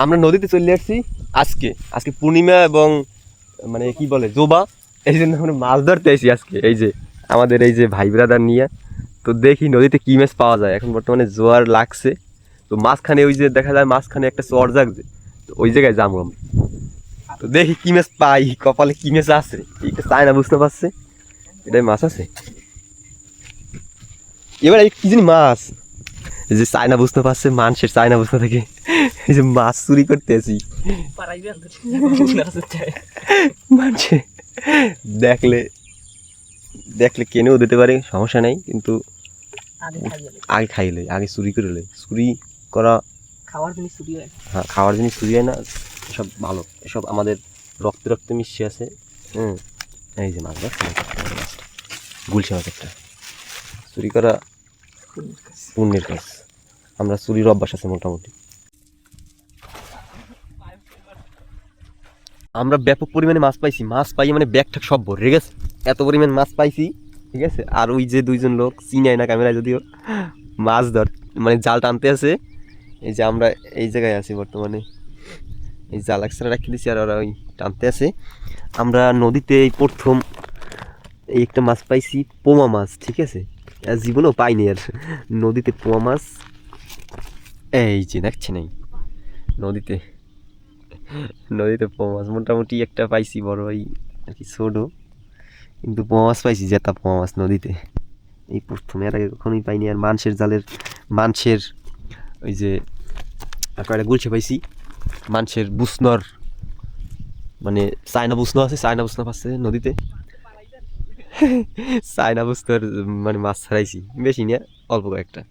আমরা নদীতে চলে আসছি আজকে আজকে পূর্ণিমা এবং মানে কি বলে জোবা, এই জন্য আমরা মাছ ধরতে আসি আজকে। এই যে আমাদের এই যে ভাই ব্রাদার নিয়ে, তো দেখি নদীতে কি মাছ পাওয়া যায়। এখন বর্তমানে জোয়ার লাগছে, তো মাঝখানে ওই যে দেখা যায় মাঝখানে একটা চর জাগছে, তো ওই জায়গায় যাবো আমরা। তো দেখি কি মাছ পাই, কপালে কি মাছ আছে এটা চাই না, বুঝতে পারছে এটাই মাছ আছে। এবার এই কি জানি মাছ, এই যে চায়না বুঝতে পারছে, মানুষের চায়না বুঝতে থেকে এই যে মাছ চুরি করতে আসি। মানুষে দেখলে দেখলে কেনেও দিতে পারে, সমস্যা নেই, কিন্তু আগে খাইলে আগে চুরি করে লে, চুরি করা খাওয়ার জিনিস চুরি হয়। হ্যাঁ, খাওয়ার জিনিস চুরি হয় না, এসব ভালো, এসব আমাদের রক্তে রক্তে মিশে আছে। হুম, এই যে মাছ গুলশা মাছ একটা, চুরি করা পুণ্যের কাজ। আমরা চুরির অভ্যাস আছে মোটামুটি। আমরা ব্যাপক পরিমাণে মাছ পাইছি, মাছ পাই মানে ব্যাগ ঠ্যাগ সব ভরে গেছে, এত পরিমাণ মাছ পাইছি। ঠিক আছে, আর ওই যে দুইজন লোক চিনাই না ক্যামেরায় যদিও, মাছ ধর মানে জাল টানতে আছে। এই যে আমরা এই জায়গায় আছি বর্তমানে, এই জাল একসাথে রাখি দিচ্ছি আর ওরা ওই টানতে আছে। আমরা নদীতে এই প্রথম এই একটা মাছ পাইছি, পোমা মাছ। ঠিক আছে, আর জীবনেও পাইনি আর নদীতে পোমা মাছ। এই যে দেখছে নাই নদীতে, নদীতে পোমা মাছ মোটামুটি একটা পাইছি, বড় ওই আর কি ছোটো, কিন্তু পোমা মাছ পাইছি, জেতা পোমা মাছ নদীতে এই প্রথমে, এর আগে কখনোই পাইনি। আর মাংসের ওই যে কয়টা গুলছে পাইছি, মাংসের বুসনর, মানে চায়না বুসনো আছে, চায়না বুসনো পাচ্ছে নদীতে, চায়না বুসনোর মানে মাছ ছাড়াইছি, বেশি নিয়ে অল্প কয়েকটা।